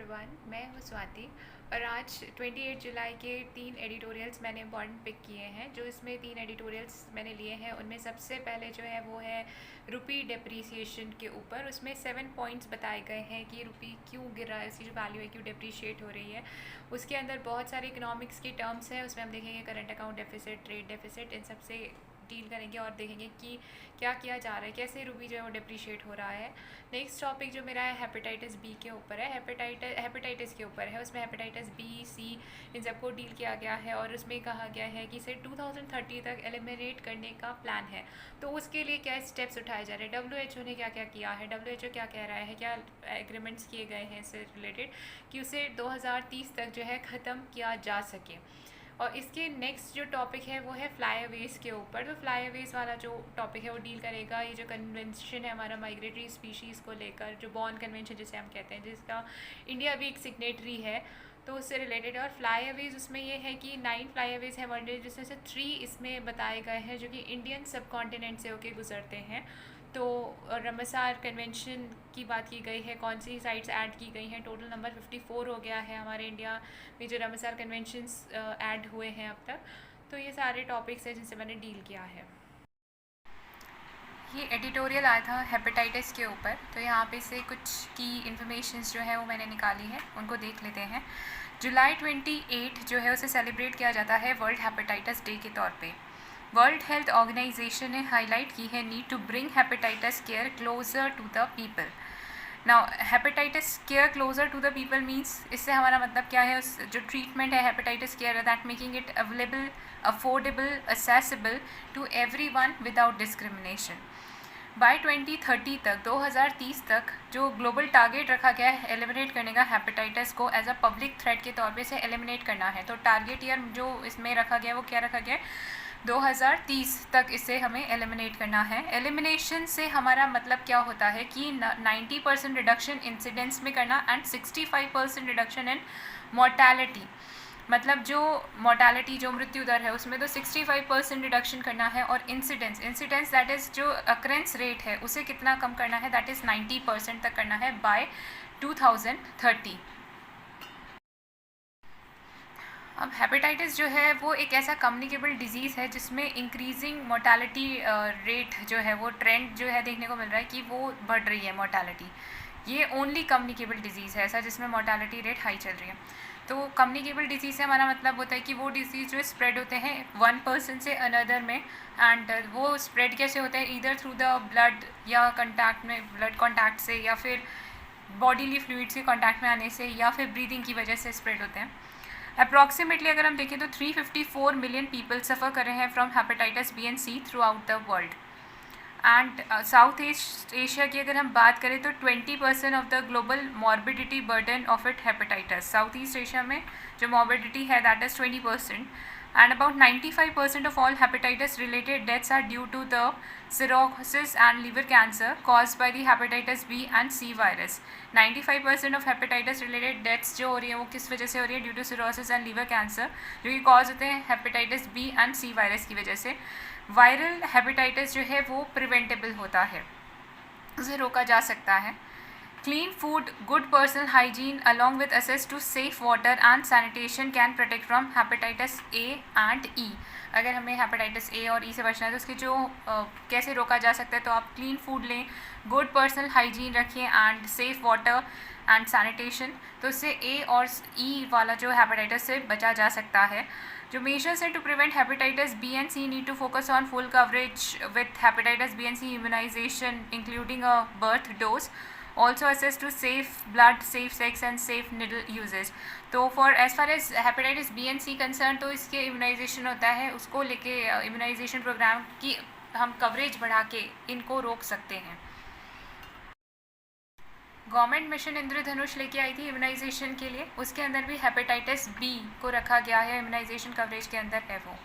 Everyone, मैं हूँ स्वाति। और आज 28 जुलाई के 3 एडिटोरियल्स मैंने इम्पॉर्टेंट पिक किए हैं। जो इसमें 3 एडिटोरियल्स मैंने लिए हैं उनमें सबसे पहले जो है वो है रुपी डेप्रीसिएशन के ऊपर। उसमें 7 पॉइंट्स बताए गए हैं कि रुपी क्यों गिर रहा है, उसकी जो वैल्यू है क्यों डेप्रीशिएट हो रही है। उसके अंदर बहुत सारे इकोनॉमिक्स की टर्म्स हैं, उसमें हम देखेंगे current account deficit, trade deficit, इन सब से डील करेंगे और देखेंगे कि क्या किया जा रहा है, कैसे रुपी जो है वो डिप्रिशिएट हो रहा है। नेक्स्ट टॉपिक जो मेरा है हेपेटाइटिस बी के ऊपर है, हेपेटाइटिस के ऊपर है। उसमें हेपेटाइटिस बी, सी, इन सबको डील किया गया है और उसमें कहा गया है कि इसे 2030 तक एलिमिनेट करने का प्लान है। तो उसके लिए क्या स्टेप्स उठाए जा रहे हैं, WHO ने क्या क्या किया है, WHO क्या कह रहा है, क्या एग्रीमेंट्स किए गए हैं इससे रिलेटेड कि उसे 2030 तक जो है ख़त्म किया जा सके। और इसके नेक्स्ट जो टॉपिक है वो है फ्लाईअवेज के ऊपर। तो फ्लाईअवेज वाला जो टॉपिक है वो डील करेगा ये जो कन्वेंशन है हमारा माइग्रेटरी स्पीशीज़ को लेकर, जो बॉर्न कन्वेंशन जिसे हम कहते हैं, जिसका इंडिया भी एक सिग्नेटरी है, तो उससे रिलेटेड। और फ्लाईअवेज उसमें ये है कि 9 फ्लाईअवेज हैं वर्ल्ड, जिसमें से 3 इसमें बताए गए हैं जो कि इंडियन सब कॉन्टिनेंट से होके गुजरते हैं। तो रमसार कन्वेंशन की बात की गई है, कौन सी साइट्स ऐड की गई हैं, टोटल नंबर 54 हो गया है हमारे इंडिया में जो रमसार कन्वेंशंस ऐड हुए हैं अब तक। तो ये सारे टॉपिक्स हैं जिनसे मैंने डील किया है। ये एडिटोरियल आया था हेपेटाइटिस के ऊपर, तो यहाँ पे से कुछ की इन्फॉर्मेशंस जो है वो मैंने निकाली है, उनको देख लेते हैं। जुलाई 28 जो है उसे सेलिब्रेट किया जाता है वर्ल्ड हेपेटाइटिस डे के तौर पे। वर्ल्ड हेल्थ ऑर्गेनाइजेशन ने हाईलाइट की है need to bring hepatitis care closer to the people. Now hepatitis care closer to the people means, इससे हमारा मतलब क्या है, उस जो ट्रीटमेंट है hepatitis care, that making it available, affordable, accessible to everyone without discrimination. By 2030 तक, 2030 तक जो ग्लोबल टारगेट रखा गया है एलिमिनेट करने का हेपेटाइटिस को एज अ पब्लिक थ्रेट के तौर पे से एलिमिनेट करना है। तो टारगेट ईयर जो इसमें रखा गया है वो क्या रखा गया है, 2030 तक इसे हमें एलिमिनेट करना है। एलिमिनेशन से हमारा मतलब क्या होता है कि 90% रिडक्शन इंसिडेंस में करना एंड 65% रिडक्शन इन मोर्टैलिटी। मतलब जो मोर्टैलिटी, जो मृत्यु दर है, उसमें तो 65% रिडक्शन करना है, और इंसिडेंस दैट इज़ जो अक्रेंस रेट है उसे कितना कम करना है, दैट इज़ 90% तक करना है बाय 2030। अब हेपेटाइटिस जो है वो एक ऐसा कम्युनिकेबल डिजीज़ है जिसमें इंक्रीजिंग मोर्टैलिटी रेट जो है, वो ट्रेंड जो है देखने को मिल रहा है कि वो बढ़ रही है मोर्टैलिटी। ये ओनली कम्युनिकेबल डिजीज़ है ऐसा जिसमें मोर्टैलिटी रेट हाई चल रही है। तो कम्युनिकेबल डिजीज़ से हमारा मतलब होता है कि वो डिजीज़ जो स्प्रेड होते हैं वन पर्सन से अनदर में, एंड वो स्प्रेड कैसे होते हैं, ईदर थ्रू द ब्लड या कंटैक्ट में, ब्लड कॉन्टैक्ट से, या फिर बॉडीली फ्लूइड्स के कॉन्टैक्ट में आने से, या फिर ब्रीदिंग की वजह से स्प्रेड होते हैं। अप्रॉक्सीमेटली अगर हम देखें तो 354 मिलियन पीपल सफ़र कर रहे हैं from hepatitis B and C throughout the world. And south east Asia की अगर हम बात करें तो 20% of the global morbidity burden of it hepatitis. South east Asia में जो मॉर्बिडिटी है that is 20%, and about 95% of all hepatitis related deaths are due to the cirrhosis and liver cancer caused by the hepatitis B and C virus. 95% of hepatitis related deaths जो हो रही है वो किस वजह से हो रही है, due to cirrhosis and liver cancer, जो कि कॉज होते हैं hepatitis B and C virus की वजह से। वायरल हेपेटाइटिस जो है वो प्रिवेंटेबल होता है, उसे रोका जा सकता है। Clean food, good personal hygiene along with access to safe water and sanitation can protect from hepatitis A and E. अगर हमें हेपेटाइटिस ए और ई से बचना है तो उसके जो कैसे रोका जा सकता है, तो आप क्लीन फूड लें, गुड पर्सनल हाइजीन रखें and safe water and sanitation, तो उससे ए और ई वाला जो हेपेटाइटिस से बचा जा सकता है। जो मेजर्स हैं to prevent hepatitis B and C need to focus on full coverage with hepatitis B and C immunization including a birth dose, also access to safe blood, safe sex and safe needle usage. तो for as far as hepatitis B and C concern, तो इसके immunisation होता है, उसको लेके immunisation programme की हम coverage बढ़ा के इनको रोक सकते हैं। गवर्नमेंट मिशन इंद्रधनुष लेके आई थी इम्यूनाइजेशन के लिए, उसके अंदर भी हेपेटाइटिस बी को रखा गया है, इम्यूनाइजेशन कवरेज के अंदर है वो।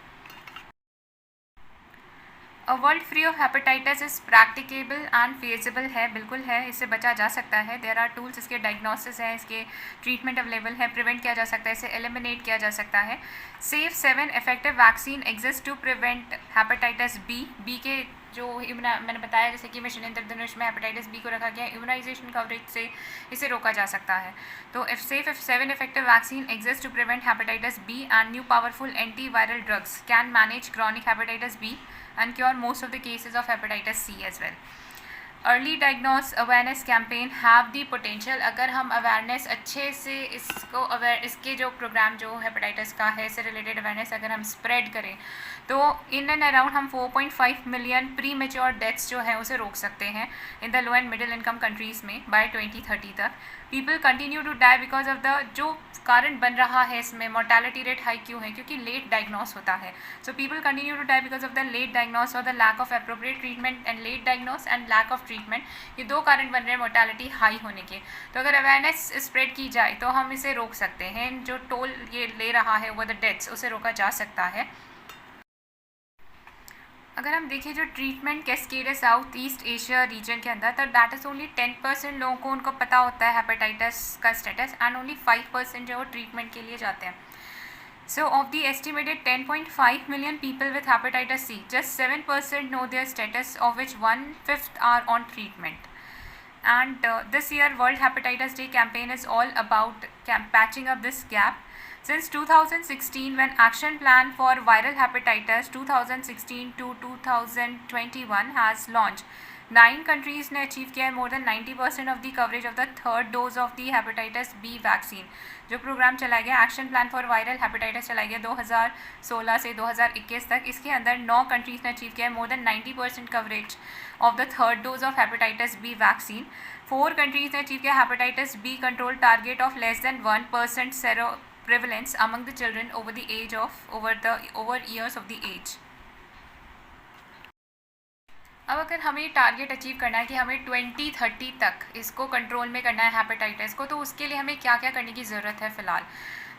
World free of hepatitis is practicable and feasible है, बिल्कुल है, इससे बचा जा सकता है। देयर आर टूल्स, इसके डायग्नोसिस है, इसके ट्रीटमेंट अवेलेबल है, प्रिवेंट किया जा सकता है, इसे एलिमिनेट किया जा सकता है। Safe 7 effective vaccine exist to prevent hepatitis B के जो मैंने बताया, जैसे कि मिशन इंद्रधनुष में हेपेटाइटिस बी को रखा गया, इम्यूनाइजेशन कवरेज से इसे रोका जा सकता है। तो if 7 effective vaccine exist to prevent hepatitis B and new powerful anti viral drugs can manage chronic hepatitis B and cure most of the cases of hepatitis C as well. Early diagnose awareness campaign have the potential. अगर हम awareness अच्छे से इसके जो programme जो hepatitis का है, इससे रिलेटेड अवेयरनेस अगर हम स्प्रेड करें तो इन एंड अराउंड हम 4.5 मिलियन प्री मेच्योर डेथ्स जो है उसे रोक सकते हैं in the low and middle income countries में बाय 2030 तक। People continue to die because of the जो कारण बन रहा है इसमें मोर्टेलिटी रेट हाई क्यों है, क्योंकि लेट डायग्नोस होता है। So people continue to die because of the late diagnose और the lack of appropriate treatment and late diagnose and lack of treatment, ये दो कारण बन रहे हैं मोर्टेलिटी हाई होने के। तो अगर अवेयरनेस स्प्रेड की जाए तो हम इसे रोक सकते हैं, जो टोल ये ले रहा है ओवर द डेथ्स उसे रोका जा सकता है। अगर हम देखें जो ट्रीटमेंट कैस्केड है साउथ ईस्ट एशिया रीजन के अंदर, तो दैट इज़ ओनली 10% लोगों को उनको पता होता है हेपेटाइटिस का स्टेटस एंड ओनली 5% जो ट्रीटमेंट के लिए जाते हैं। So of the estimated 10.5 million people with hepatitis C, just 7% know their status, of which 1/5 are on treatment. And this year World Hepatitis Day campaign is all about patching up this gap. Since 2016, when Action Plan for Viral Hepatitis 2016 to 2021 has launched, 9 countries ने achieve किया है more than 90% of the coverage of the third dose of the hepatitis B vaccine. जो programme चलाया गया action plan for viral hepatitis चलाया गया 2016 से 2021 तक, इसके अंदर 9 कंट्रीज़ ने अचीव किया है more than 90% coverage of the third dose of hepatitis B vaccine. 4 countries ने अचीव किया hepatitis B control target of less than 1% seroprevalence among the children over years of the age. अब अगर हमें target achieve करना है कि हमें 2030 तक इसको कंट्रोल में करना है हेपेटाइटिस को, तो उसके लिए हमें क्या क्या करने की ज़रूरत है फ़िलहाल।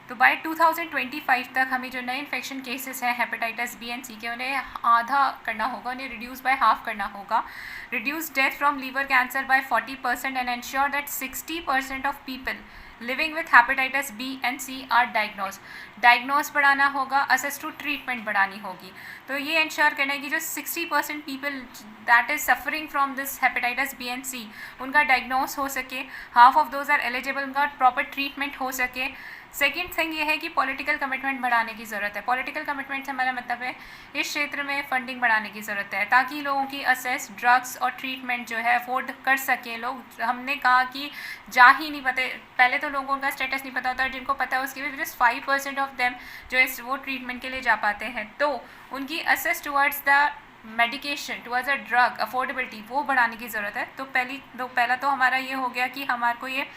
तो बाय 2025 तक हमें जो नए इन्फेक्शन केसेस हैं हेपेटाइटिस बी एंड सी के, उन्हें आधा करना होगा, उन्हें रिड्यूस बाय हाफ करना होगा। Reduce death from liver cancer by 40% and ensure that 60% of people living with hepatitis B and C are diagnose बढ़ाना होगा, असेस टू ट्रीटमेंट बढ़ानी होगी। तो ये इंश्योर करना है कि जो 60% people that is suffering from this hepatitis B and C उनका डायग्नोस हो सके, half of those are eligible, उनका प्रॉपर ट्रीटमेंट हो सके। सेकेंड थिंग ये है कि पॉलिटिकल कमिटमेंट बढ़ाने की ज़रूरत है। पॉलिटिकल कमिटमेंट से हमारा मतलब है इस क्षेत्र में फंडिंग बढ़ाने की ज़रूरत है ताकि लोगों की असेस ड्रग्स और ट्रीटमेंट जो है अफोर्ड कर सकें लोग। हमने कहा कि जा ही नहीं पता, पहले तो लोगों को उनका स्टेटस नहीं पता होता, और जिनको पता है उसकी भी जस्ट 5% ऑफ देम जो है वो ट्रीटमेंट के लिए जा पाते हैं। तो उनकी assess towards the medication towards a drug affordability वो बढ़ाने की ज़रूरत है। तो पहला तो हमारा ये हो गया कि हमारे को ये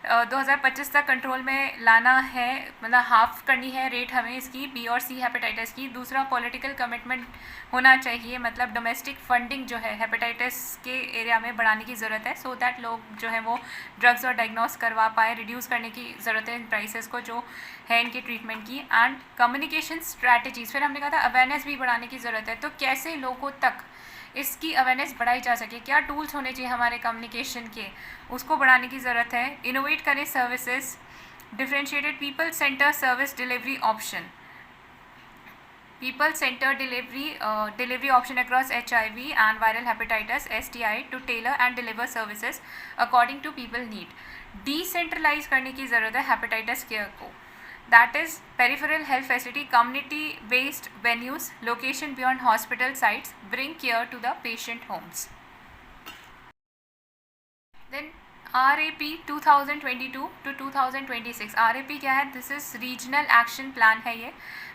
2025 तक कंट्रोल में लाना है, मतलब हाफ करनी है रेट हमें इसकी बी और सी हेपेटाइटिस की। दूसरा पॉलिटिकल कमिटमेंट होना चाहिए, मतलब डोमेस्टिक फंडिंग जो है हेपेटाइटिस के एरिया में बढ़ाने की ज़रूरत है सो दैट लोग जो है वो ड्रग्स और डायग्नोस करवा पाए। रिड्यूस करने की ज़रूरत है इन प्राइसेस को जो है इनके ट्रीटमेंट की। एंड कम्युनिकेशन स्ट्रैटेजीज, फिर हमने कहा था अवेयरनेस भी बढ़ाने की ज़रूरत है। तो कैसे लोगों तक इसकी अवेयरनेस बढ़ाई जा सके, क्या टूल्स होने चाहिए हमारे कम्युनिकेशन के, उसको बढ़ाने की ज़रूरत है। इनोवेट करें services, differentiated people centre service delivery option, people centered delivery option across HIV and viral hepatitis STI to tailor and deliver services according to people need। Decentralise करने की ज़रूरत है हेपेटाइटिस केयर को, that is peripheral health facility, community based venues, location beyond hospital sites bring care to the patient homes। Then RAP 2022 to 2026, RAP क्या है, this is regional action plan है। ये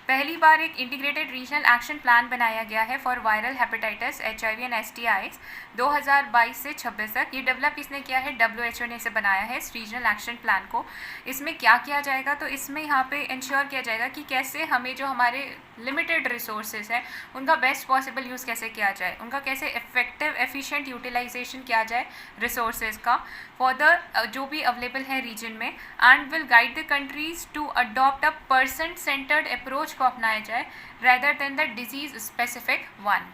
पहली बार एक इंटीग्रेटेड रीजनल एक्शन प्लान बनाया गया है for viral hepatitis HIV and STIs 2022 से 26 तक। ये डेवलप इसने किया है, WHO ने इसे बनाया है इस रीजनल एक्शन प्लान को। इसमें क्या किया जाएगा, तो इसमें यहाँ पे इंश्योर किया जाएगा कि कैसे हमें जो हमारे लिमिटेड रिसोर्सेज हैं उनका बेस्ट पॉसिबल यूज़ कैसे किया जाए, उनका कैसे इफेक्टिव एफिशिएंट यूटिलाइजेशन किया जाए रिसोर्सेज का फॉर द जो भी अवेलेबल है रीजन में, and will guide the countries to adopt a person centred approach को अपनाया जाए rather than the disease specific one.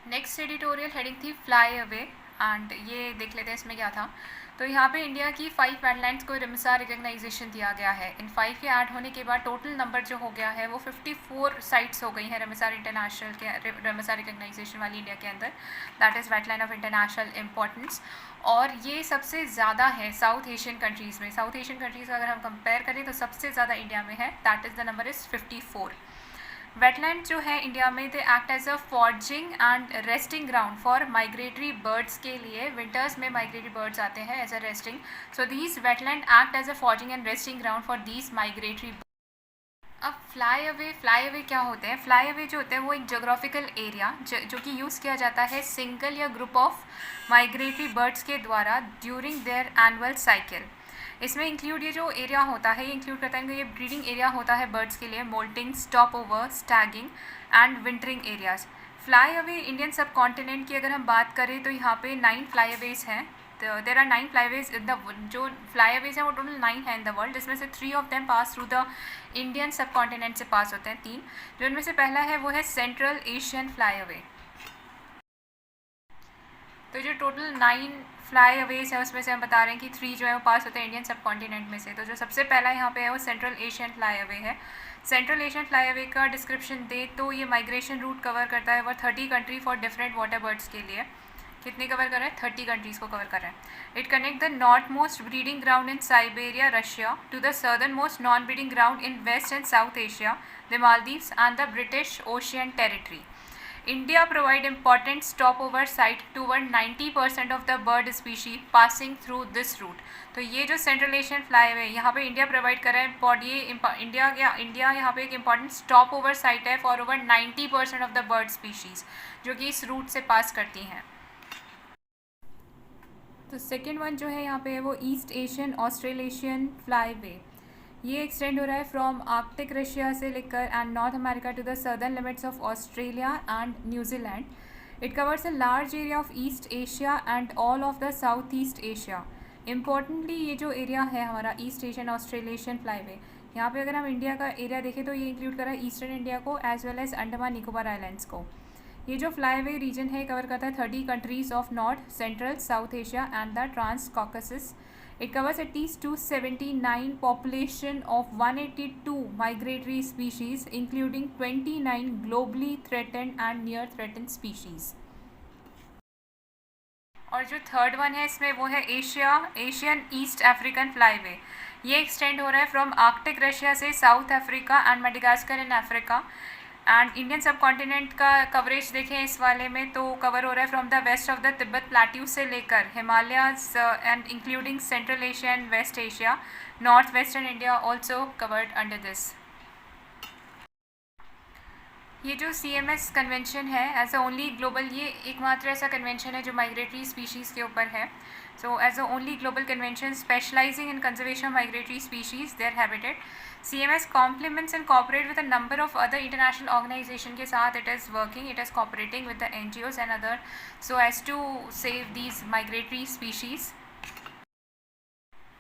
Next editorial heading थी फ्लाई अवे, एंड ये देख लेते हैं इसमें क्या था। तो यहाँ पे इंडिया की 5 वेटलैंड्स को रमसार रिकग्नाइजेशन दिया गया है। इन 5 के ऐड होने के बाद टोटल नंबर जो हो गया है वो 54 साइट्स हो गई हैं रमसार इंटरनेशनल के, रमसार रिकग्नाइजेशन वाली इंडिया के अंदर, that is wetland of international importance. और ये सबसे ज़्यादा है साउथ एशियन कंट्रीज़ में। साउथ एशियन कंट्रीज़ अगर हम कंपेयर करें तो सबसे ज़्यादा इंडिया में है, that is the number is 54। Wetland जो है इंडिया में they act as a foraging and resting ground for migratory birds के लिए। विंटर्स में माइग्रेटरी बर्ड्स आते हैं as a resting, so these wetland act as a foraging and resting ground for these migratory. अब fly away क्या होते हैं? Fly away जो होते हैं वो एक जोग्राफिकल एरिया जो कि यूज़ किया जाता है सिंगल या ग्रुप ऑफ माइग्रेटरी बर्ड्स के द्वारा ड्यूरिंग देयर एनुअल साइकिल। इसमें इंक्लूड ये जो एरिया होता है ये इंक्लूड करता है कि ये ब्रीडिंग एरिया होता है बर्ड्स के लिए, moulting, stop over, staging and wintering areas. Fly away Indian subcontinent की अगर हम बात करें तो यहाँ पे 9 फ्लाई अवेज हैं। There are 9 fly aways in the, जो फ्लाई अवेज हैं वो टोटल 9 हैं इन द वर्ल्ड, जिसमें से 3 of them pass through the Indian सब कॉन्टिनेंट से पास होते हैं, 3। जो इनमें से पहला है वो है सेंट्रल एशियन फ्लाई अवे। तो जो टोटल 9 फ्लाई अवेज है उसमें से हम बता रहे हैं कि 3 जो है वो पास होते हैं इंडियन सब कॉन्टिनेंट में से। तो जो सबसे पहला यहाँ पे है वो सेंट्रल एशियन फ्लाई अवे है। सेंट्रल एशियन फ्लाई अवे का डिस्क्रिप्शन दे तो ये माइग्रेशन रूट कवर करता है वो 30 country for different water birds के लिए। कितने कवर कर रहा है? 30 कंट्रीज़ को कवर कर रहा है। It connect the north most breeding ground in Siberia Russia to the southern most non breeding ground in west and south Asia, the Maldives and the British ocean territory. India provide important stopover site toward 90% of the bird species passing through this route। तो ये जो central Asian fly away यहाँ पे India provide कर रहा है, ये India यहाँ पे एक इम्पॉर्टेंट स्टॉप ओवर साइट है for over 90% of the bird species जो कि इस रूट से पास करती हैं। तो सेकेंड वन जो है यहाँ पे वो ईस्ट एशियन ऑस्ट्रेलेशियन फ्लाई वे। ये एक्सटेंड हो रहा है फ्रॉम आर्कटिक रशिया से लेकर and north America to the southern limits of Australia and New Zealand. It covers a large area of east Asia and all of the south east Asia. Importantly ये जो area है हमारा east Asian Australasian flyway, यहाँ पे अगर हम India का area देखें तो ये इंक्लूड कर रहा है ईस्टर्न इंडिया को as well as Andaman Nicobar islands को। ये जो फ्लाईवे रीजन है कवर करता है 30 countries of north, central, south Asia and the trans Caucasus. It covers at least 279 population of 182 migratory species, including 29 globally threatened and near threatened species। और जो third one है इसमें वो है एशियन ईस्ट अफ्रीकन फ्लाईवे। ये extend हो रहा है फ्रॉम आर्कटिक रशिया से south Africa and Madagascar in Africa. And Indian subcontinent का कवरेज देखें इस वाले में तो कवर हो रहा है from the west of the Tibet plateau से लेकर Himalayas and including central Asia and west Asia, north western India also covered under this. ये जो CMS कन्वेंशन है एज अ ओनली ग्लोबल, ये एकमात्र ऐसा कन्वेंशन है जो माइग्रेटरी स्पीशीज़ के ऊपर है। So as a only global convention specialising in conservation of migratory species their habitat, CMS complements and cooperate with a number of other international organization के साथ it is working, it is cooperating with the NGOs and other so as to save these migratory species।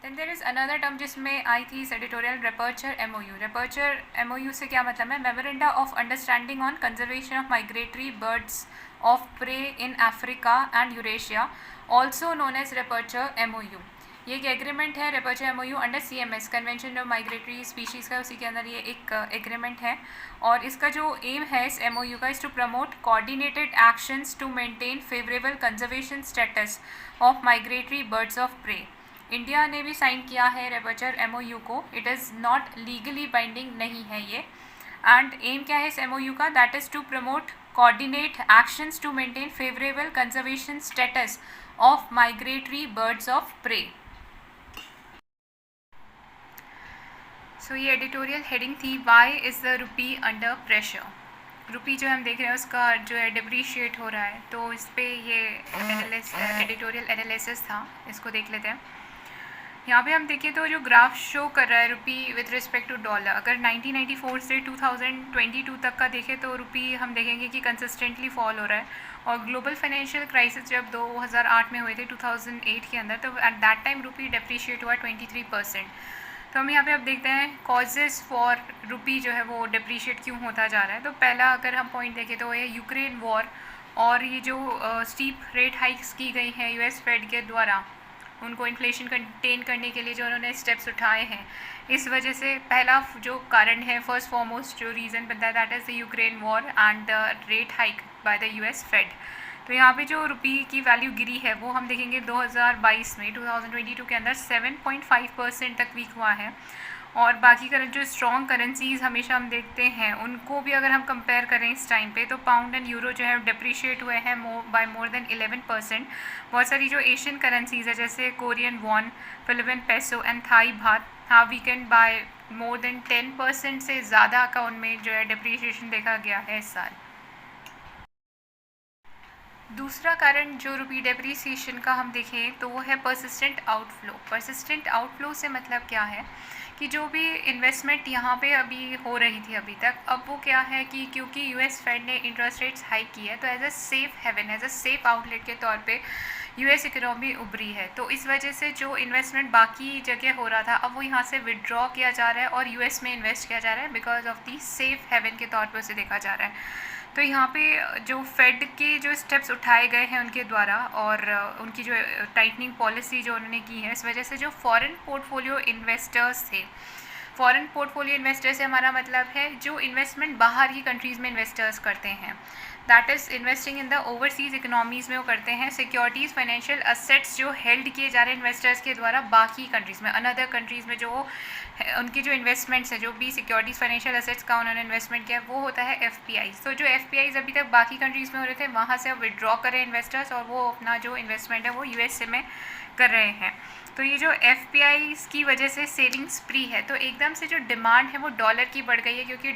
Then there is another term जिसमें आई थी इस editorial, raptor MOU। Raptor MOU से क्या मतलब है? Memoranda of understanding on conservation of migratory birds of prey in Africa and Eurasia, also known as raptor MOU। ये एक एग्रीमेंट है raptor MOU under CMS convention of migratory species का, उसी के अंदर ये एक एग्रीमेंट है। और इसका जो एम है इस MOU का is to promote coordinated actions to maintain favourable conservation status of migratory birds of prey. India ने भी साइन किया है रेपर्चर MOU को, it is not legally binding नहीं है ये। एंड एम क्या है इस MOU का? That is to promote coordinate actions to maintain favourable conservation status of migratory birds of prey. So ये एडिटोरियल हेडिंग थी why is the rupee under pressure. Rupee जो हम देख रहे हैं उसका जो है डिप्रीशिएट हो रहा है, तो इस पर ये एडिटोरियल एनालिसिस था, इसको देख लेते हैं। यहाँ पे हम देखें तो जो ग्राफ शो कर रहा है रुपी विथ रिस्पेक्ट टू डॉलर, अगर 1994 से 2022 तक का देखें तो रुपी हम देखेंगे कि कंसिस्टेंटली फॉल हो रहा है। और ग्लोबल फाइनेंशियल क्राइसिस जब 2008 में हुए थे 2008 के अंदर, तो एट दैट टाइम रुपी डिप्रीशिएट हुआ 23%। तो हम यहाँ पे अब देखते हैं कॉजेज़ फॉर रुपी जो है वो डिप्रीशिएट क्यों होता जा रहा है। तो पहला अगर हम पॉइंट देखें तो ये यूक्रेन वॉर और ये जो स्टीप रेट हाइक्स की गई हैं यूएस फेड के द्वारा, उनको इन्फ्लेशन कंटेन करने के लिए जो उन्होंने स्टेप्स उठाए हैं, इस वजह से पहला जो कारण है, फर्स्ट फॉरमोस्ट जो रीज़न बनता है, that is the Ukraine war and the rate hike by the US Fed. तो यहाँ पे जो रुपये की वैल्यू गिरी है वो हम देखेंगे 2022 में 2022 के अंदर 7.5% तक वीक हुआ है। और बाकी जो स्ट्रॉन्ग करेंसीज़ हमेशा हम देखते हैं उनको भी अगर हम कंपेयर करें इस टाइम पे, तो पाउंड एंड यूरो जो है डिप्रिशिएट हुए हैं बाय मोर देन 11%। बहुत सारी जो एशियन करेंसीज़ है जैसे Korean won, Philippine peso and Thai baht have weakened by more than 10% से ज़्यादा का उनमें जो है डिप्रिशिएशन देखा गया है इस साल। दूसरा कारण जो रुपी डेप्रीसिएशन का हम देखें तो वो है परसिस्टेंट आउटफ्लो। परसिस्टेंट आउटफ्लो से मतलब क्या है कि जो भी इन्वेस्टमेंट यहाँ पे अभी हो रही थी अभी तक, अब वो क्या है कि क्योंकि यूएस फेड ने इंटरेस्ट रेट्स हाइक की है, तो as a safe haven, as a safe outlet के तौर पे यूएस इकोनॉमी उभरी है। तो इस वजह से जो इन्वेस्टमेंट बाकी जगह हो रहा था, अब वो यहाँ से विड्रॉ किया जा रहा है और यूएस में इन्वेस्ट किया जा रहा है because of the safe haven के तौर पर उसे देखा जा रहा है। तो यहाँ पे जो फेड के जो स्टेप्स उठाए गए हैं उनके द्वारा और उनकी जो टाइटनिंग पॉलिसी जो उन्होंने की है, इस वजह से जो फॉरेन पोर्टफोलियो इन्वेस्टर्स थे, फॉरेन पोर्टफोलियो इन्वेस्टर से हमारा मतलब है जो इन्वेस्टमेंट बाहर की कंट्रीज़ में इन्वेस्टर्स करते हैं, that is investing in the overseas economies में वो करते हैं सिक्योरिटीज़, फाइनेंशियल असेट्स जो हेल्ड किए जा रहे हैं इन्वेस्टर्स के द्वारा बाकी कंट्रीज़ में, अनदर कंट्रीज़ में जो उनकी जो इन्वेस्टमेंट्स है, जो भी सिक्योरिटीज़ फाइनेंशियल असेट्स का उन्होंने इन्वेस्टमेंट किया, वो होता है एफपीआईज़। तो जो एफपीआईज़ अभी तक बाकी कंट्रीज़ में हो रहे थे, वहाँ से अब विड्रॉ करें इन्वेस्टर्स और वो अपना जो इन्वेस्टमेंट है वो यूएसए में कर रहे हैं। तो ये जो एफपीआईज़ की वजह से सेलिंग स्प्री है, तो एकदम से जो डिमांड है वो डॉलर की बढ़ गई है, क्योंकि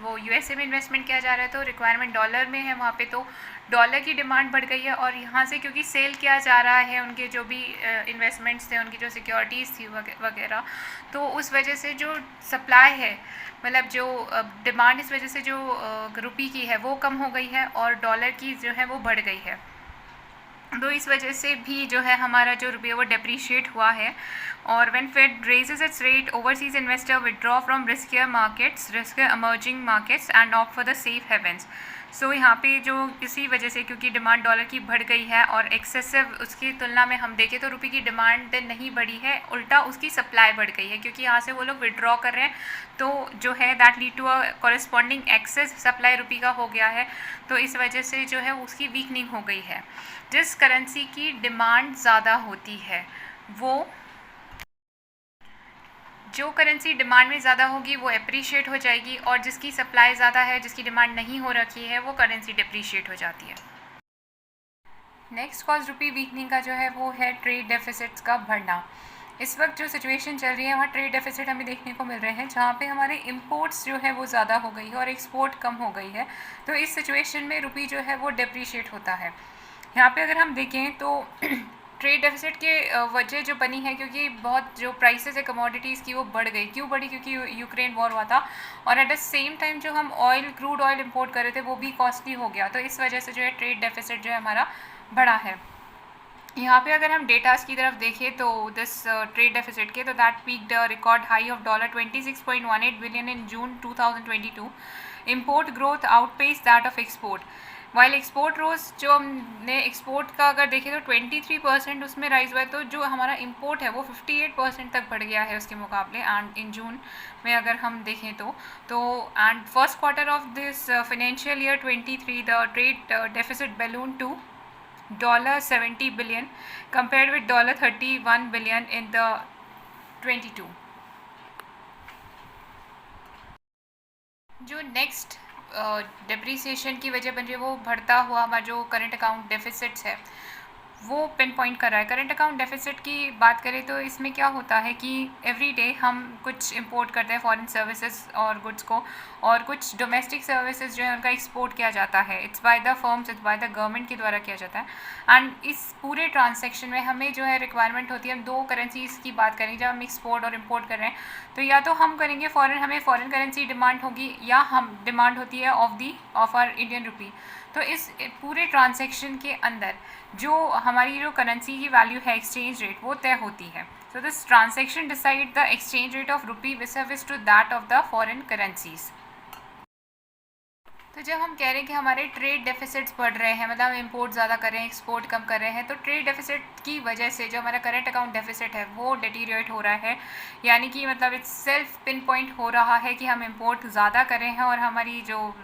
वो यूएसए में इन्वेस्टमेंट किया जा रहा है तो रिक्वायरमेंट डॉलर में है वहाँ पे, तो डॉलर की डिमांड बढ़ गई है। और यहाँ से क्योंकि सेल किया जा रहा है उनके जो भी इन्वेस्टमेंट्स थे, उनकी जो सिक्योरिटीज़ थी वगैरह, तो उस वजह से जो सप्लाई है, मतलब जो डिमांड, इस वजह से जो रुपये की है वो कम हो गई है और डॉलर की जो है वो बढ़ गई है। तो इस वजह से भी जो है हमारा जो रुपये वो डेप्रीशिएट हुआ है। और when Fed raises its rate, overseas investor withdraw from riskier markets, riskier emerging markets and opt for the safe havens. So यहाँ पे जो इसी वजह से क्योंकि डिमांड डॉलर की बढ़ गई है और एक्सेसिव उसकी तुलना में हम देखें तो रुपये की डिमांड नहीं बढ़ी है, उल्टा उसकी सप्लाई बढ़ गई है, क्योंकि यहाँ से वो लोग विड्रॉ कर रहे हैं, तो जो है that lead to a corresponding excess supply रुपये का हो गया है। तो इस वजह से जो है उसकी वीकनिंग हो गई है। जिस करेंसी की डिमांड ज़्यादा होती है, वो जो करेंसी डिमांड में ज़्यादा होगी वो एप्रीशिएट हो जाएगी, और जिसकी सप्लाई ज़्यादा है, जिसकी डिमांड नहीं हो रखी है, वो करेंसी डिप्रीशिएट हो जाती है। नेक्स्ट कॉज रुपी वीकनिंग का जो है वो है ट्रेड डेफिसिट्स का बढ़ना। इस वक्त जो सिचुएशन चल रही है वहाँ ट्रेड डेफिसिट हमें देखने को मिल रहे हैं, जहाँ पे हमारे इंपोर्ट्स जो है वो ज़्यादा हो गई है और एक्सपोर्ट कम हो गई है। तो इस सिचुएशन में रुपी जो है वो डिप्रीशिएट होता है। यहाँ पे अगर हम देखें तो ट्रेड डेफिसिट के वजह जो बनी है, क्योंकि बहुत जो प्राइसेस है कमोडिटीज़ की वो बढ़ गई। क्यों बढ़ी? क्योंकि यूक्रेन वॉर हुआ था और एट द सेम टाइम जो हम क्रूड ऑयल इंपोर्ट कर रहे थे वो भी कॉस्टली हो गया। तो इस वजह से जो है ट्रेड डेफिसिट जो है हमारा बढ़ा है। यहाँ पे अगर हम डेटास की तरफ देखें तो दिस ट्रेड डेफिसिट के, तो that peaked record high of $26.18 billion in June 2022। Import growth outpace that of export, while export rose, जो हमने एक्सपोर्ट का अगर देखें तो 23% उसमें राइज हुआ है, तो जो हमारा इंपोर्ट है वो 58% तक बढ़ गया है उसके मुकाबले। एंड इन जून में अगर हम देखें तो and first quarter of this financial year 23 the trade deficit balloon to $70 billion compared with $31 billion in the 22। जो नेक्स्ट डेप्रीसिएशन की वजह बन रही है वो बढ़ता हुआ हमारा जो करंट अकाउंट डेफिसिट्स है वो पिन पॉइंट कर रहा है। करंट अकाउंट डेफिसिट की बात करें तो इसमें क्या होता है कि एवरी डे हम कुछ इंपोर्ट करते हैं फॉरेन सर्विसेज और गुड्स को, और कुछ डोमेस्टिक सर्विसेज जो है उनका एक्सपोर्ट किया जाता है। It's by the firms, it's by the government के द्वारा किया जाता है। एंड इस पूरे ट्रांजैक्शन में हमें जो है रिक्वायरमेंट होती है, हम दो करेंसीज़ की बात करेंगे जब हम एक्सपोर्ट और इम्पोर्ट कर रहे हैं, तो या तो हम करेंगे हमें फॉरेन करेंसी डिमांड होगी, या हम डिमांड होती है ऑफ आर इंडियन रुपी। तो इस पूरे ट्रांजैक्शन के अंदर जो हमारी जो करेंसी की वैल्यू है, एक्सचेंज रेट, वो तय होती है। So this transaction decide the exchange rate of rupee vis to that of the foreign currencies. तो जब हम कह रहे हैं कि हमारे ट्रेड डेफिसिट्स बढ़ रहे हैं, मतलब हम इम्पोर्ट ज़्यादा कर रहे हैं, एक्सपोर्ट कम कर रहे हैं, तो ट्रेड डेफिसिट की वजह से जो हमारा करंट अकाउंट डेफिसिट है वो डिटीरियोरेट हो रहा है। यानी कि मतलब इट्स सेल्फ पिन पॉइंट हो रहा है कि हम इम्पोर्ट ज़्यादा कर रहे हैं और हमारी जो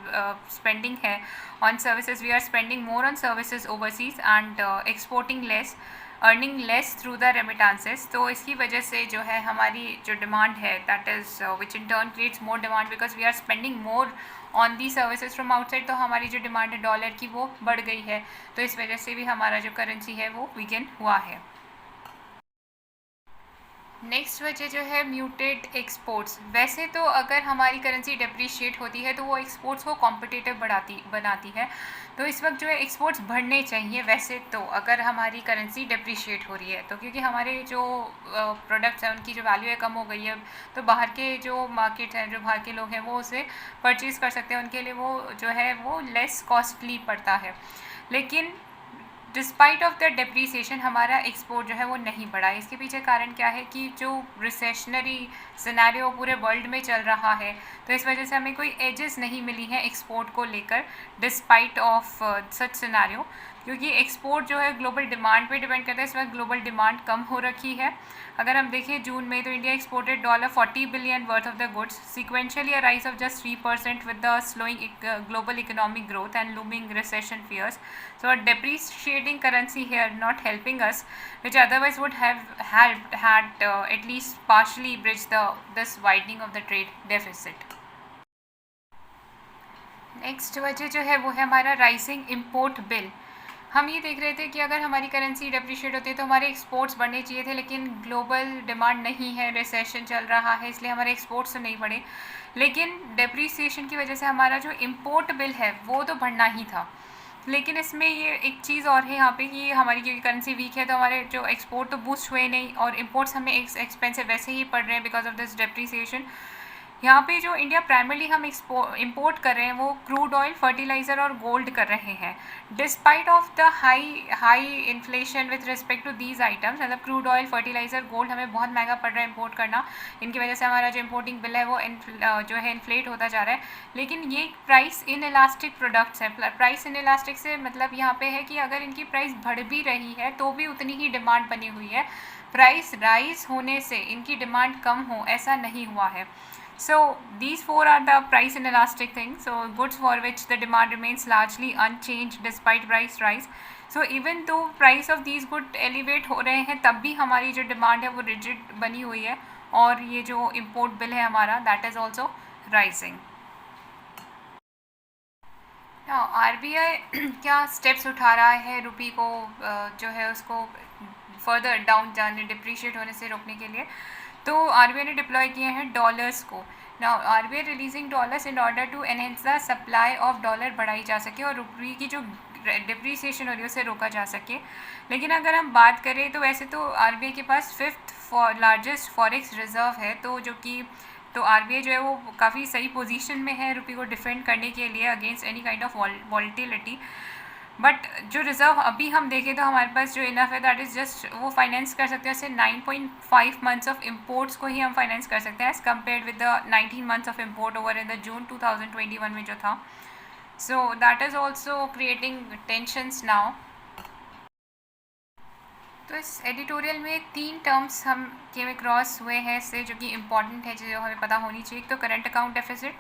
स्पेंडिंग है on services, we are spending more on services overseas and exporting less, earning less through the remittances. तो इसकी वजह से जो है हमारी जो डिमांड है that is which in turn creates more demand because we are spending more on the services from outside. तो हमारी जो डिमांड है डॉलर की वो बढ़ गई है, तो इस वजह से भी हमारा जो करेंसी है वो वीकन हुआ है। नेक्स्ट वजह जो है म्यूटेड एक्सपोर्ट्स। वैसे तो अगर हमारी करेंसी डेप्रीशिएट होती है तो वो एक्सपोर्ट्स को कॉम्पिटिटिव बनाती है, तो इस वक्त जो है एक्सपोर्ट्स बढ़ने चाहिए। वैसे तो अगर हमारी करेंसी डेप्रीशिएट हो रही है तो क्योंकि हमारे जो प्रोडक्ट्स हैं उनकी जो वैल्यू है कम हो गई है, तो बाहर के जो मार्केट हैं, जो बाहर के लोग हैं वो उसे परचेज़ कर सकते हैं, उनके लिए वो जो है वो लेस कॉस्टली पड़ता है। लेकिन डिस्पाइट ऑफ द डेप्रीसिएशन हमारा एक्सपोर्ट जो है वो नहीं बढ़ा। इसके पीछे कारण क्या है कि जो रिसेशनरी सिनेरियो पूरे वर्ल्ड में चल रहा है, तो इस वजह से हमें कोई एजेस नहीं मिली हैं एक्सपोर्ट को लेकर डिस्पाइट ऑफ सच सिनेरियो, क्योंकि एक्सपोर्ट जो है ग्लोबल डिमांड पे डिपेंड करता है। इस वक्त ग्लोबल डिमांड कम हो रखी है। अगर हम देखें जून में तो India exported $40 billion worth of the goods, sequentially a rise of just 3% with the slowing global economic growth and looming recession fears. So a depreciating currency here not helping us, which otherwise would have helped had at least partially bridged this widening of the trade deficit. Next वजह जो है वो है हमारा rising import bill. हम ये देख रहे थे कि अगर हमारी करेंसी डेप्रिशिएट होती है तो हमारे एक्सपोर्ट्स बढ़ने चाहिए थे, लेकिन ग्लोबल डिमांड नहीं है, रिसेशन चल रहा है, इसलिए हमारे एक्सपोर्ट्स तो नहीं बढ़े। लेकिन डेप्रिसिएशन की वजह से हमारा जो इम्पोर्ट बिल है वो तो बढ़ना ही था। लेकिन इसमें ये एक चीज़ और है यहाँ पे कि हमारी क्योंकि करेंसी वीक है तो हमारे जो एक्सपोर्ट तो बूस्ट हुए नहीं और इम्पोर्ट्स हमें एक्सपेंसिव वैसे ही पड़ रहे हैं बिकॉज ऑफ दिस डेप्रिसिएशन। यहाँ पे जो इंडिया प्राइमरली हम इम्पोर्ट कर रहे हैं वो क्रूड ऑयल, फर्टिलाइज़र और गोल्ड कर रहे हैं। Despite of the high inflation with respect to these items, मतलब क्रूड ऑयल, फर्टिलाइज़र, गोल्ड हमें बहुत महंगा पड़ रहा है इम्पोर्ट करना, इनकी वजह से हमारा जो इम्पोर्टिंग बिल है वो जो है इन्फ्लेट होता जा रहा है। लेकिन ये प्राइस इन इलास्टिक प्रोडक्ट्स हैं। प्राइस इन इलास्टिक से मतलब यहाँ पे है कि अगर इनकी प्राइस बढ़ भी रही है तो भी उतनी ही डिमांड बनी हुई है। प्राइस राइज होने से इनकी डिमांड कम हो ऐसा नहीं हुआ है। So these four are the price inelastic things. So goods for which the demand remains largely unchanged despite price rise. So even though price of these goods elevate हो रहे हैं तब भी हमारी जो डिमांड है वो रिजिड बनी हुई है और ये जो इम्पोर्ट बिल है हमारा that is also rising. RBI क्या स्टेप्स उठा रहा है रुपी को जो है उसको फर्दर डाउन जाने, डिप्रिशिएट होने से रोकने के लिए। तो RBI ने डिप्लॉय किए हैं डॉलर्स को। Now RBI releasing dollars in order to enhance the supply of dollar बढ़ाई जा सके और रुपये की जो डिप्रिसिएशन हो रही है उसे रोका जा सके। लेकिन अगर हम बात करें तो वैसे तो RBI के पास 5th लार्जेस्ट फॉरेक्स रिजर्व है, तो जो कि तो RBI जो है वो काफ़ी सही पोजीशन में है रुपये को डिफेंड करने के लिए against any kind of volatility. But जो रिज़र्व अभी हम देखें तो हमारे पास जो इनफ है दैट इज़ जस्ट वो फाइनेंस कर सकते हैं, उससे 9.5 मंथ्स ऑफ इम्पोर्ट्स को ही हम फाइनेंस कर सकते हैं as compare with the 19 months of import over in the June 2021 में जो था। So that is also creating tensions now. तो इस एडिटोरियल में 3 टर्म्स हम के क्रॉस हुए हैं इससे जो कि इम्पॉर्टेंट है, जो हमें पता होनी चाहिए। तो current account deficit,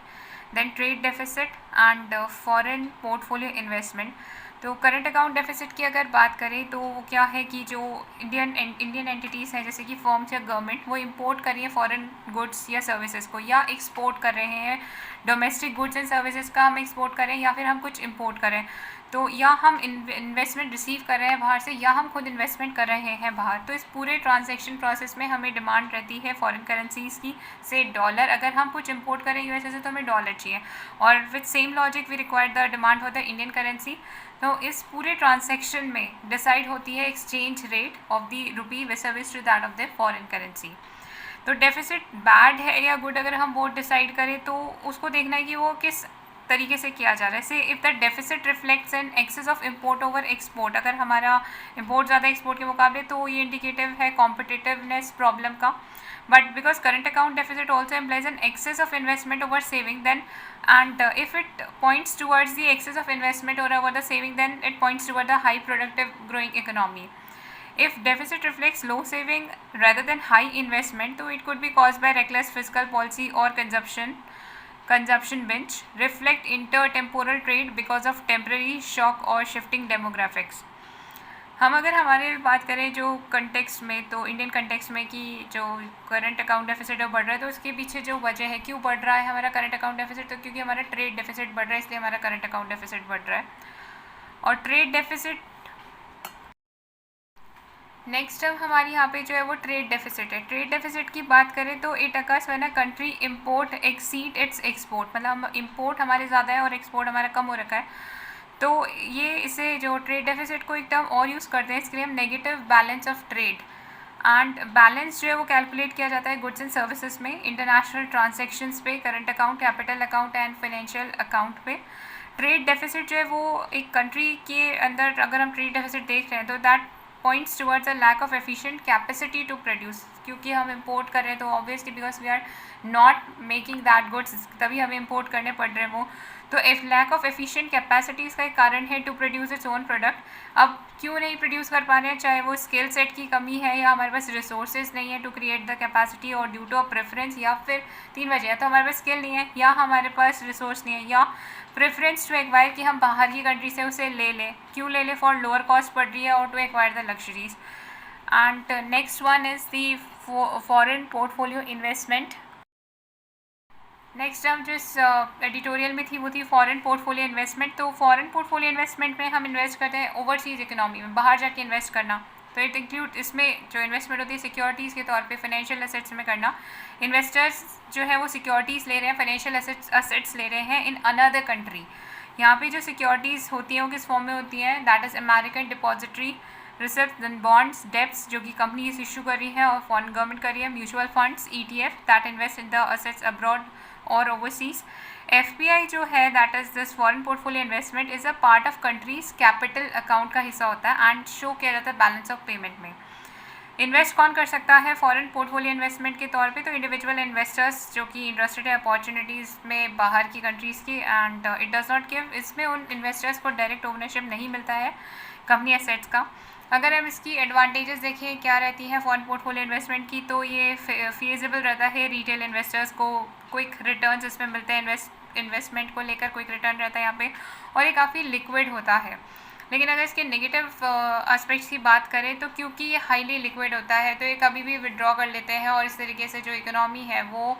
then trade deficit and foreign portfolio investment. तो करंट अकाउंट डेफिसिट की अगर बात करें तो वो क्या है कि जो इंडियन एंटिटीज़ हैं जैसे कि फर्म्स या गवर्नमेंट, वो इंपोर्ट कर रही है फॉरेन गुड्स या सर्विसेज को, या एक्सपोर्ट कर रहे हैं डोमेस्टिक गुड्स एंड सर्विसेज का हम एक्सपोर्ट करें या फिर हम कुछ इंपोर्ट करें। तो या हम इन्वेस्टमेंट रिसीव कर रहे हैं बाहर से या हम खुद इन्वेस्टमेंट कर रहे हैं बाहर। तो इस पूरे ट्रांजैक्शन प्रोसेस में हमें डिमांड रहती है फॉरेन करेंसीज़ की से डॉलर। अगर हम कुछ इंपोर्ट करें यूएसए से तो हमें डॉलर चाहिए, और with same logic we require the demand for the Indian currency. तो इस पूरे ट्रांजैक्शन में डिसाइड होती है exchange rate of the rupee versus to that of the foreign currency. तो डेफिसिट बैड है या गुड, अगर हम वो डिसाइड करें तो उसको देखना है कि वो किस तरीके से किया जा रहा है। से if the deficit reflects an excess of import over export, अगर हमारा इम्पोर्ट ज़्यादा एक्सपोर्ट के मुकाबले, तो ये इंडिकेटिव है कॉम्पिटिटिवनेस प्रॉब्लम का। But because current account deficit also employs an excess of investment over saving, then and if it points towards the excess of investment or over the saving, then it points toward the high productive growing economy. If deficit reflects low saving rather than high investment, so it could be caused by reckless fiscal policy or consumption binge, reflect intertemporal trade because of temporary shock or shifting demographics. हम अगर हमारे बात करें जो context में, तो Indian context में कि जो करंट अकाउंट डेफिसिट बढ़ रहा है, तो उसके पीछे जो वजह है क्यों बढ़ रहा है हमारा करंट अकाउंट डेफिसिट, तो क्योंकि हमारा ट्रेड डेफिसिट बढ़ रहा है, इसलिए हमारा करंट अकाउंट डेफिसिट बढ़ रहा है। और ट्रेड डेफिसिट नेक्स्ट अब हमारी यहाँ पे जो है वो ट्रेड डेफिसिट है। ट्रेड डेफिसिट की बात करें तो it occurs when a country import exceed it's export, मतलब इम्पोर्ट हमारे ज़्यादा है और एक्सपोर्ट हमारा कम हो रखा है, तो ये इसे जो ट्रेड डेफिसिट को एक टर्म और यूज़ करते हैं, इसके लिए हम negative balance of trade. And balance जो है वो कैलकुलेट किया जाता है गुड्स एंड सर्विसेज में, इंटरनेशनल ट्रांजैक्शंस पे, current account, capital account and financial account पे। ट्रेड डेफिसिट जो है वो एक कंट्री के अंदर अगर हम ट्रेड डेफिसिट देख रहे हैं, तो that points towards a lack of efficient capacity to produce, क्योंकि हम इम्पोर्ट कर रहे हैं तो obviously because we are not making that goods, तभी हमें इम्पोर्ट करने पड़ रहे हैं वो। तो if lack of efficient capacity इसका एक कारण है to produce its own product. अब क्यों नहीं प्रोड्यूस कर पा रहे हैं, चाहे वो स्किल सेट की कमी है या हमारे पास रिसोर्सेज नहीं है टू क्रिएट द कैपेसिटी, और ड्यू टू अ प्रेफरेंस, या फिर 3 वजह, तो हमारे पास स्किल नहीं है, या हमारे पास रिसोर्स नहीं है, या प्रेफरेंस टू एक्वायर कि हम बाहर की कंट्री से उसे ले लें। क्यों ले लें? फॉर लोअर कॉस्ट पड़ रही है और to acquire the luxuries. And next one is the foreign portfolio investment. Next हम जो इस एडिटोरियल में थी वो थी फॉरेन पोर्टफोलियो इन्वेस्टमेंट। तो फॉरेन पोर्टफोलियो इन्वेस्टमेंट में हम इन्वेस्ट करते हैं ओवरसीज़ इकोनॉमी में, बाहर जाके इन्वेस्ट करना। तो इट इंक्लूड, इसमें जो इन्वेस्टमेंट होती है सिक्योरिटीज़ के तौर पे, फाइनेंशियल एसेट्स में करना। इन्वेस्टर्स जो है वो सिक्योरिटीज़ ले रहे हैं, फाइनेंशियल एसेट्स ले रहे हैं इन अनदर कंट्री। यहाँ पे जो सिक्योरिटीज़ होती हैं वो किस फॉर्म में होती हैं, that is American depository receipt, then bonds, debts जो कि कंपनीज इशू कर रही हैं और फॉरेन गवर्नमेंट कर रही है, mutual funds, ETF that invest in the assets abroad और ओवरसीज। FPI जो है that is this foreign portfolio investment is a part of countries capital account का हिस्सा होता है एंड शो किया जाता है बैलेंस ऑफ पेमेंट में। इन्वेस्ट कौन कर सकता है फॉरेन पोर्टफोलियो इन्वेस्टमेंट के तौर पे? तो इंडिविजुअल इन्वेस्टर्स जो कि इंटरेस्टेड है अपॉर्चुनिटीज़ में बाहर की कंट्रीज़ की, and it does not give, इसमें उन इन्वेस्टर्स को डायरेक्ट ओनरशिप नहीं मिलता है कंपनी एसेट्स का। अगर हम इसकी एडवांटेजेस देखें क्या रहती हैं फॉरेन पोर्टफोलियो इन्वेस्टमेंट की, तो ये फीजेबल रहता है रिटेल इन्वेस्टर्स को, क्विक रिटर्न्स इसमें मिलते हैं, इन्वेस्टमेंट को लेकर क्विक रिटर्न रहता है यहाँ पे, और ये काफ़ी लिक्विड होता है। लेकिन अगर इसके नेगेटिव एस्पेक्ट्स की बात करें, तो क्योंकि ये हाईली लिक्विड होता है तो ये कभी भी विड्रॉ कर लेते हैं, और इस तरीके से जो इकोनॉमी है वो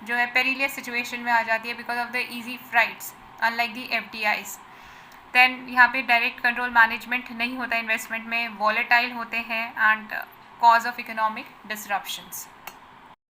जो है पेरिलियस सिचुएशन में आ जाती है because of the easy freights unlike the FDIs। Then यहाँ पे डायरेक्ट कंट्रोल मैनेजमेंट नहीं होता इन्वेस्टमेंट में, वॉलेटाइल होते हैं and cause of economic disruptions.